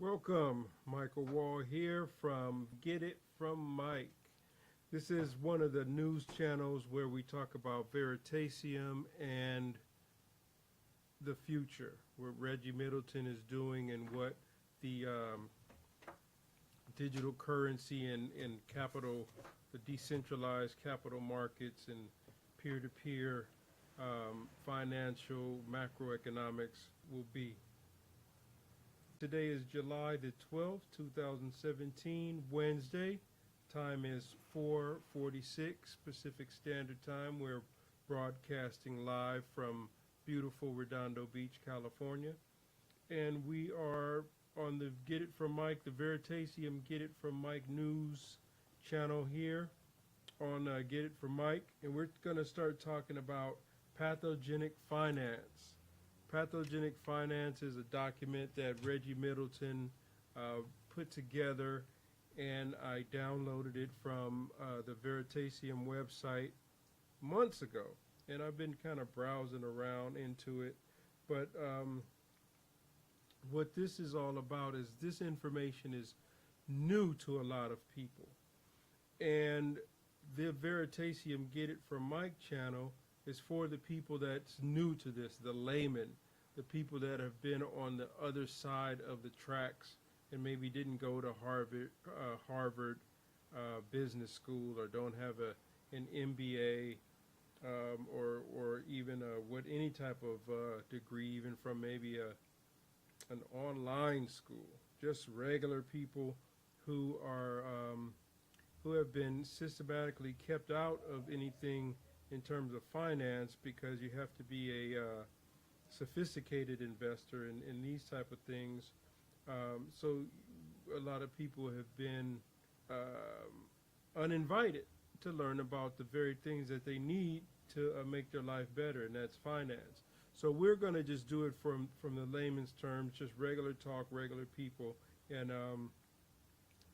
Welcome, Michael Wall here from Get It From Mike. This is one of the news channels where we talk about Veritaseum and the future, what Reggie Middleton is doing and what the digital currency and capital, the decentralized capital markets and peer-to-peer financial macroeconomics will be. Today is July the 12th, 2017, Wednesday. Time is 4:46 Pacific Standard Time. We're broadcasting live from beautiful Redondo Beach, California. And we are on the Get It From Mike, the Veritaseum Get It From Mike news channel here on Get It From Mike. And we're going to start talking about pathogenic finance. Pathogenic Finance is a document that Reggie Middleton put together, and I downloaded it from the Veritaseum website months ago, and I've been kind of browsing around into it. But what this is all about is this information is new to a lot of people, and the Veritaseum Get It From Mike channel is for the people that's new to this, the layman, the people that have been on the other side of the tracks and maybe didn't go to Harvard Business School or don't have an MBA or even any type of degree, even from maybe an online school. Just regular people who are who have been systematically kept out of anything in terms of finance, because you have to be a sophisticated investor in these type of things. So a lot of people have been uninvited to learn about the very things that they need to make their life better, and that's finance. So we're going to just do it from the layman's terms, just regular talk, regular people, and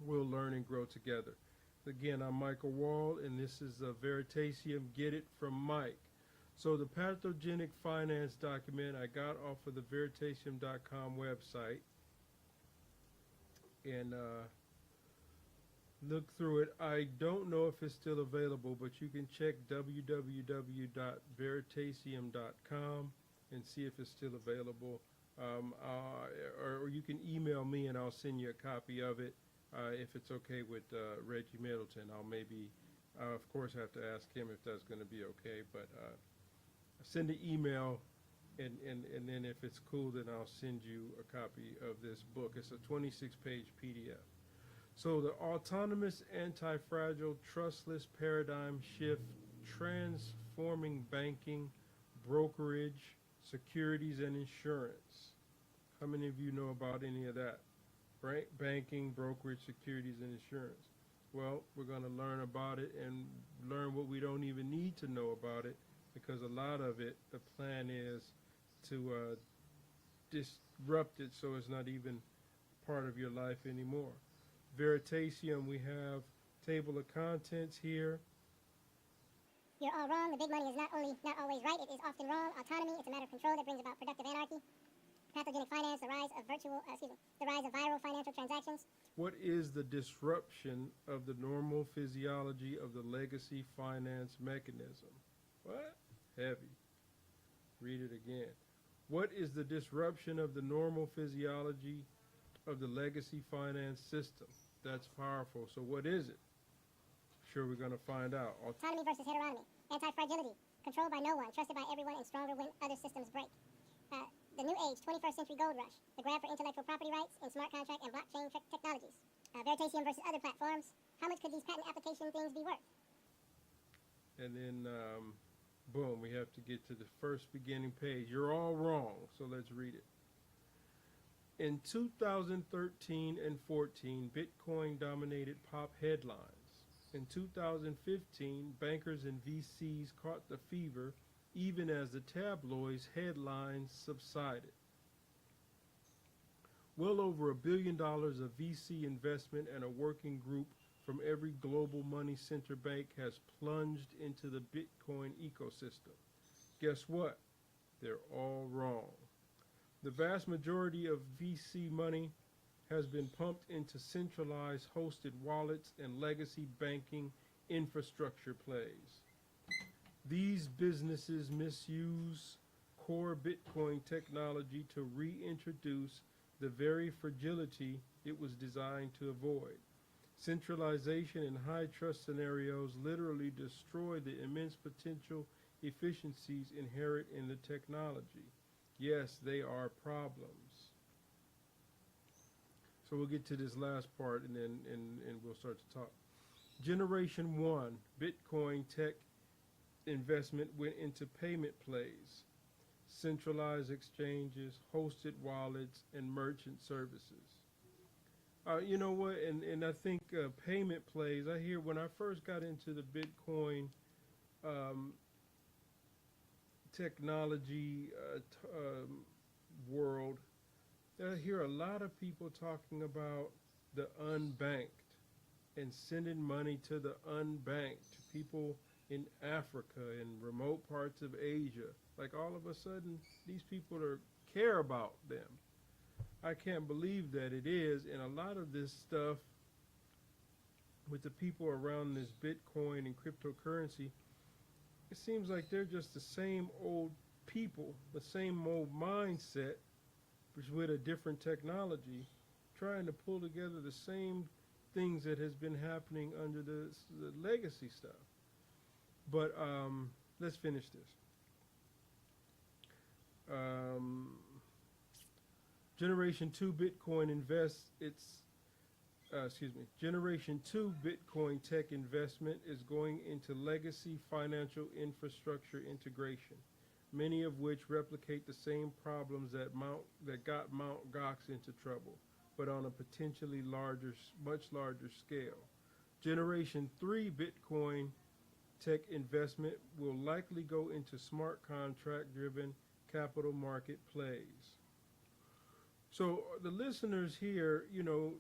we'll learn and grow together. Again, I'm Michael Wall, and this is a Veritaseum Get It From Mike. So the pathogenic finance document I got off of the Veritaseum.com website, and look through it. I don't know if it's still available, but you can check www.veritaseum.com and see if it's still available. Or you can email me and I'll send you a copy of it. If it's okay with Reggie Middleton, I'll maybe, of course, have to ask him if that's going to be okay. But send an email, and then if it's cool, then I'll send you a copy of this book. It's a 26-page PDF. So the autonomous, anti-fragile, trustless paradigm shift, transforming banking, brokerage, securities, and insurance. How many of you know about any of that? Right? Banking, brokerage, securities, and insurance. Well, we're going to learn about it and learn what we don't even need to know about it, because a lot of it, the plan is to disrupt it so it's not even part of your life anymore. Veritaseum, we have table of contents here. You're all wrong. The big money is not always right, it is often wrong. Autonomy, it's a matter of control that brings about productive anarchy. Pathogenic finance, the rise of viral financial transactions. What is the disruption of the normal physiology of the legacy finance mechanism? What? Heavy. Read it again. What is the disruption of the normal physiology of the legacy finance system? That's powerful. So what is it? Sure, we're going to find out. Autonomy versus heteronomy. Anti-fragility. Controlled by no one, trusted by everyone, and stronger when other systems break. The new age, 21st century gold rush. The grab for intellectual property rights in smart contract and blockchain technologies. Veritaseum versus other platforms. How much could these patent application things be worth? And then, boom, we have to get to the first beginning page. You're all wrong, so let's read it. In 2013 and 14, Bitcoin dominated pop headlines. In 2015, bankers and VCs caught the fever, even as the tabloids' headlines subsided. Well over $1 billion of VC investment and a working group from every global money center bank has plunged into the Bitcoin ecosystem. Guess what? They're all wrong. The vast majority of VC money has been pumped into centralized hosted wallets and legacy banking infrastructure plays. These businesses misuse core Bitcoin technology to reintroduce the very fragility it was designed to avoid. Centralization and high trust scenarios literally destroy the immense potential efficiencies inherent in the technology. Yes, they are problems. So we'll get to this last part and then we'll start to talk. Generation 1 Bitcoin tech investment went into payment plays, centralized exchanges, hosted wallets, and merchant services. You know what, and I think payment plays, I hear when I first got into the Bitcoin technology world, I hear a lot of people talking about the unbanked and sending money to the unbanked, people in Africa and remote parts of Asia. Like all of a sudden, these people care about them. I can't believe that it is, and a lot of this stuff with the people around this Bitcoin and cryptocurrency, it seems like they're just the same old people, the same old mindset, but with a different technology, trying to pull together the same things that has been happening under the legacy stuff. But let's finish this. Generation 2 Bitcoin Generation 2 Bitcoin tech investment is going into legacy financial infrastructure integration, many of which replicate the same problems that got Mt. Gox into trouble, but on a potentially much larger scale. Generation 3 Bitcoin tech investment will likely go into smart contract-driven capital market plays. So the listeners here, you know,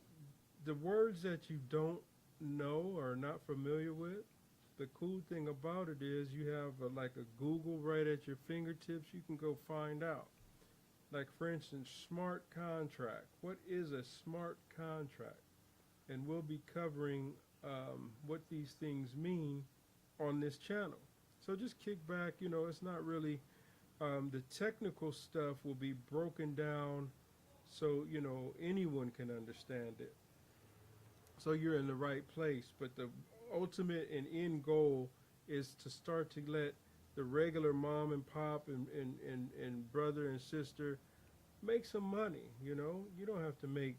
the words that you don't know or are not familiar with, the cool thing about it is you have like a Google right at your fingertips. You can go find out. Like, for instance, smart contract. What is a smart contract? And we'll be covering what these things mean on this channel. So just kick back. You know, it's not really, the technical stuff will be broken down so, you know, anyone can understand it. So you're in the right place. But the ultimate and end goal is to start to let the regular mom and pop and brother and sister make some money. You know, you don't have to make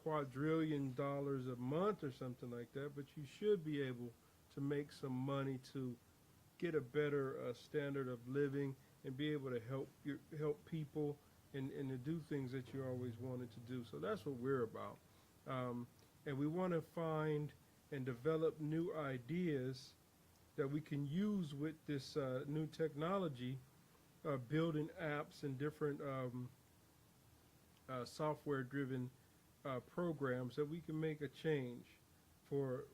quadrillion dollars a month or something like that, but you should be able to make some money to get a better standard of living and be able to help people and to do things that you always wanted to do. So that's what we're about. And we want to find and develop new ideas that we can use with this new technology, building apps and different software-driven programs that we can make a change for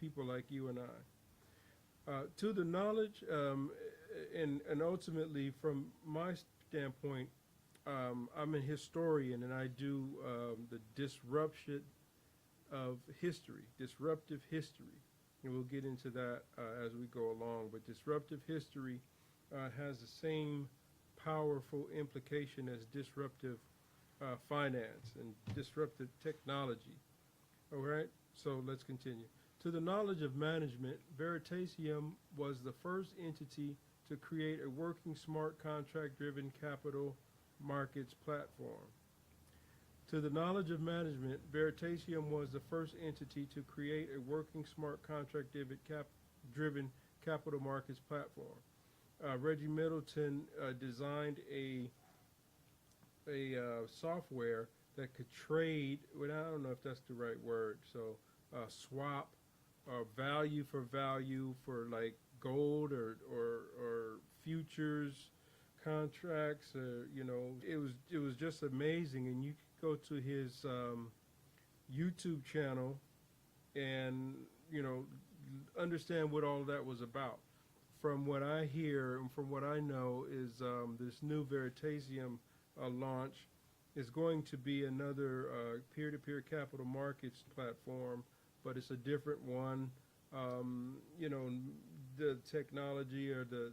people like you and I. To the knowledge, and ultimately from my standpoint, I'm a historian and I do the disruptive history. And we'll get into that as we go along. But disruptive history has the same powerful implication as disruptive finance and disruptive technology. All right, so let's continue. To the knowledge of management, Veritaseum was the first entity to create a working smart contract-driven capital markets platform. To the knowledge of management, Veritaseum was the first entity to create a working smart contract-driven capital markets platform. Reggie Middleton designed a software that could trade, well, I don't know if that's the right word, so swap value for like gold or futures contracts, you know, it was just amazing. And you could go to his YouTube channel and, you know, understand what all that was about. From what I hear and from what I know is this new Veritaseum launch is going to be another peer-to-peer capital markets platform, but it's a different one. You know, the technology or the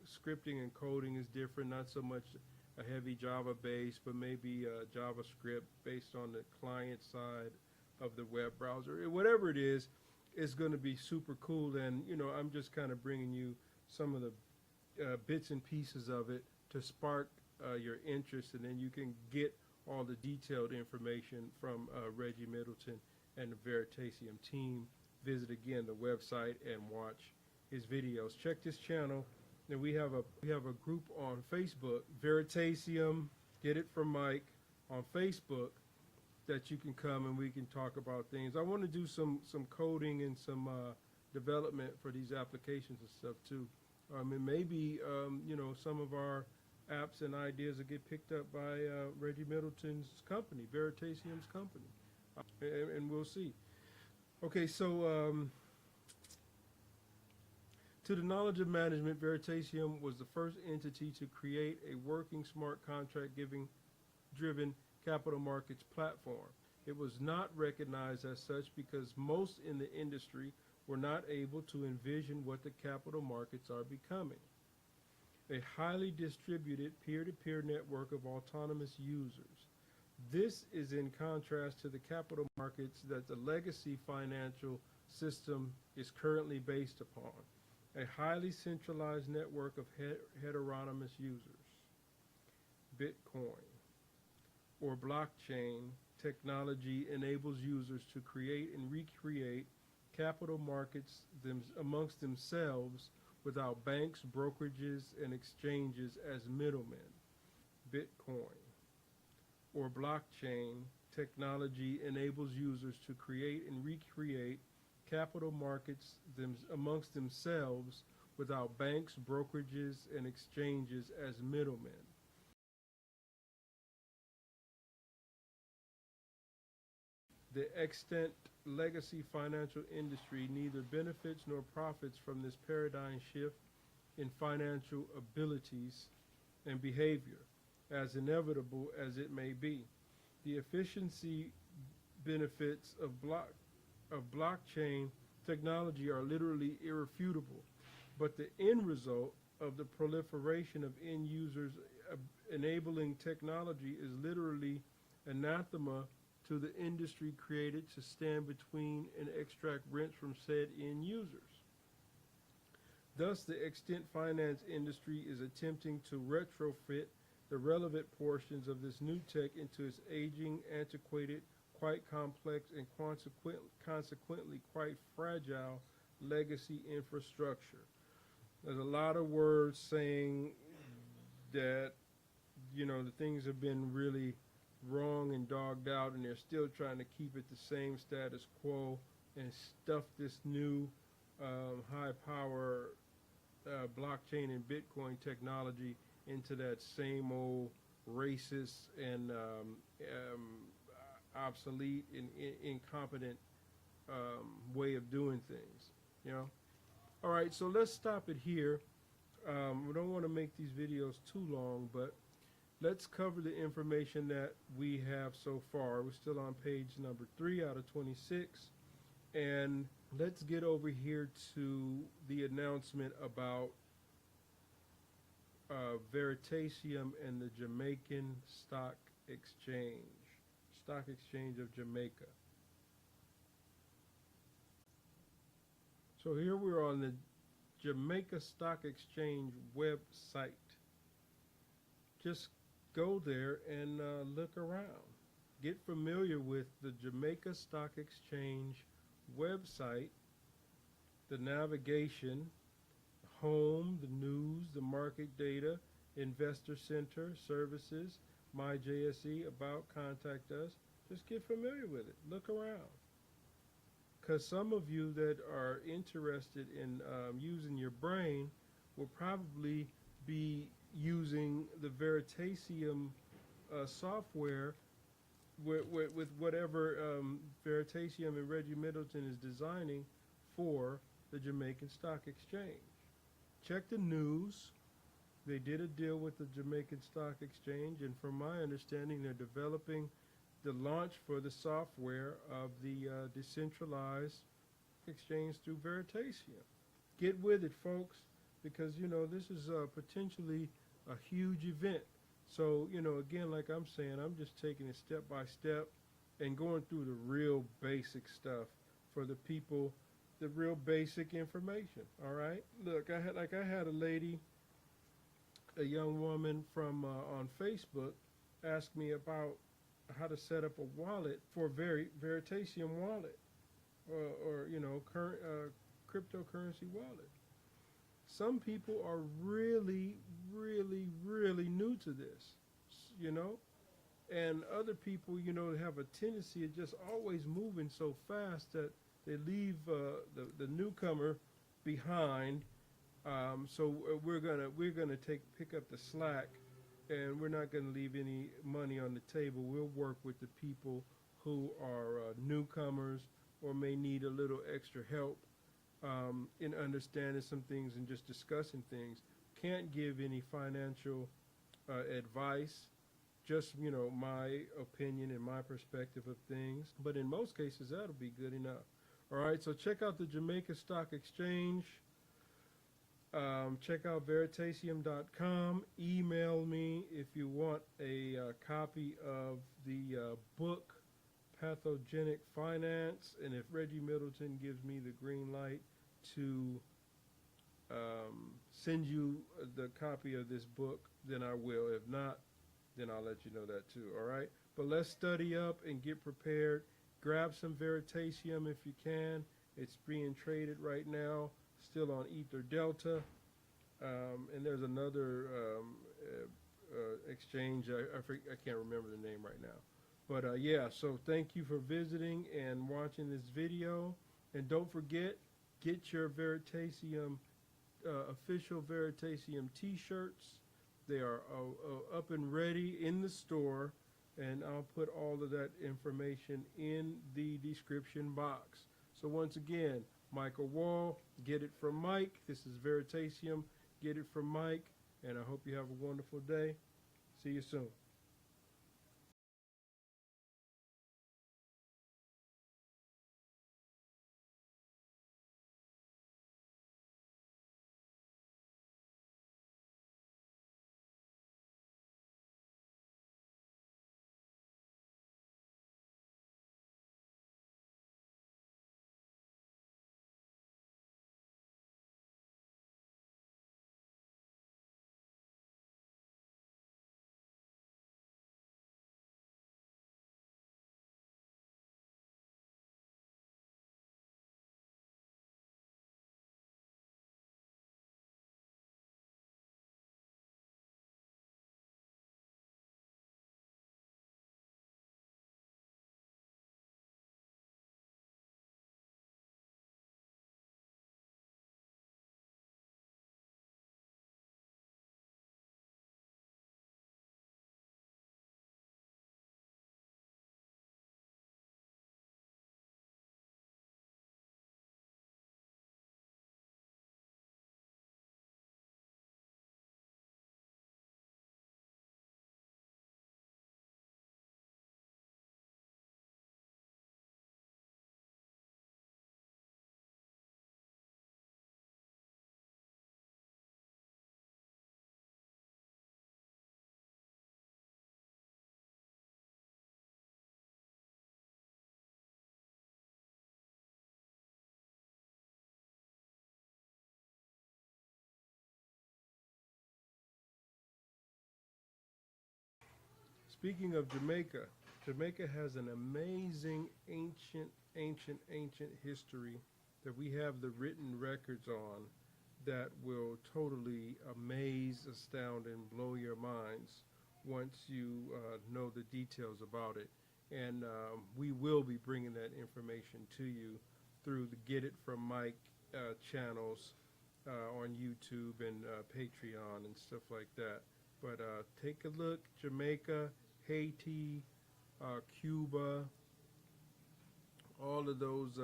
scripting and coding is different, not so much a heavy Java base, but maybe JavaScript based on the client side of the web browser. Whatever it is, it's going to be super cool. And, you know, I'm just kind of bringing you some of the bits and pieces of it to spark your interest, and then you can get all the detailed information from Reggie Middleton and the Veritaseum team. Visit again the website and watch his videos. Check this channel. And we have a group on Facebook, Veritaseum, Get It From Mike, on Facebook, that you can come and we can talk about things. I want to do some coding and some development for these applications and stuff too. And maybe you know, some of our apps and ideas will get picked up by Reggie Middleton's company, Veritaseum's company, and we'll see. Okay, so to the knowledge of management, Veritaseum was the first entity to create a working smart contract driven capital markets platform. It was not recognized as such because most in the industry were not able to envision what the capital markets are becoming. A highly distributed peer-to-peer network of autonomous users. This is in contrast to the capital markets that the legacy financial system is currently based upon. A highly centralized network of heteronomous users. Bitcoin or blockchain technology enables users to create and recreate capital markets amongst themselves without banks, brokerages, and exchanges as middlemen. Bitcoin or blockchain technology enables users to create and recreate capital markets amongst themselves without banks, brokerages, and exchanges as middlemen. The extant legacy financial industry neither benefits nor profits from this paradigm shift in financial abilities and behavior, as inevitable as it may be. The efficiency benefits of blockchain technology are literally irrefutable, but the end result of the proliferation of end users enabling technology is literally anathema to the industry created to stand between and extract rents from said end users. Thus, the extant finance industry is attempting to retrofit the relevant portions of this new tech into its aging, antiquated, quite complex, and consequently quite fragile legacy infrastructure. There's a lot of words saying that, you know, the things have been really wrong and dogged out, and they're still trying to keep it the same status quo and stuff this new high power blockchain and Bitcoin technology into that same old racist and obsolete and incompetent way of doing things, you know. All right, so let's stop it here. We don't want to make these videos too long, but let's cover the information that we have so far. We're still on page number 3 out of 26, and let's get over here to the announcement about Veritaseum and the Jamaican Stock Exchange of Jamaica. So here we're on the Jamaica Stock Exchange website. Just go there and look around. Get familiar with the Jamaica Stock Exchange website, the navigation, home, the news, the market data, investor center, services, my JSE, about, contact us. Just get familiar with it. Look around. Because some of you that are interested in using your brain will probably be using the Veritaseum software with whatever Veritaseum and Reggie Middleton is designing for the Jamaican Stock Exchange. Check the news, They did a deal with the Jamaican Stock Exchange, and from my understanding, they're developing the launch for the software of the decentralized exchange through Veritaseum. Get with it, folks, because this is potentially a huge event. So again, like I'm saying, I'm just taking it step by step and going through the real basic stuff for the people, the real basic information. All right. Look, I had a lady, a young woman from on Facebook, ask me about how to set up a wallet for Veritaseum wallet, or current cryptocurrency wallet. Some people are really, really, really new to this, and other people, have a tendency of just always moving so fast that they leave the newcomer behind. So we're gonna pick up the slack, and we're not gonna leave any money on the table. We'll work with the people who are newcomers or may need a little extra help in understanding some things and just discussing things. Can't give any financial advice, just my opinion and my perspective of things. But in most cases, that'll be good enough. All right, so check out the Jamaica Stock Exchange. Check out Veritaseum.com. Email me if you want a copy of the book, Pathogenic Finance. And if Reggie Middleton gives me the green light to send you the copy of this book, then I will. If not, then I'll let you know that too, all right? But let's study up and get prepared. Grab some Veritaseum if you can. It's being traded right now, still on Ether Delta. And there's another exchange. I can't remember the name right now. But yeah, so thank you for visiting and watching this video. And don't forget, get your Veritaseum, official Veritaseum t-shirts. They are up and ready in the store. And I'll put all of that information in the description box. So once again, Michael Wall, get it from Mike. This is Veritaseum, get it from Mike. And I hope you have a wonderful day. See you soon. Speaking of Jamaica, Jamaica has an amazing ancient history that we have the written records on that will totally amaze, astound, and blow your minds once you know the details about it. And we will be bringing that information to you through the Get It From Mike channels on YouTube and Patreon and stuff like that. But take a look, Jamaica, Haiti, Cuba, all of those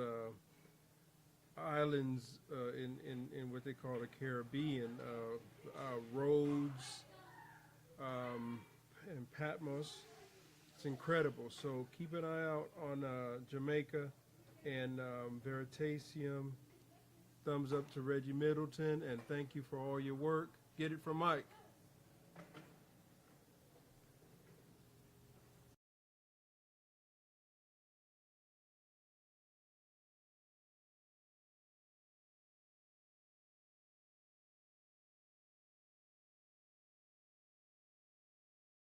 islands in what they call the Caribbean, Rhodes, Atmos. It's incredible. So keep an eye out on Jamaica and Veritaseum. Thumbs up to Reggie Middleton, and thank you for all your work. Get it from Mike.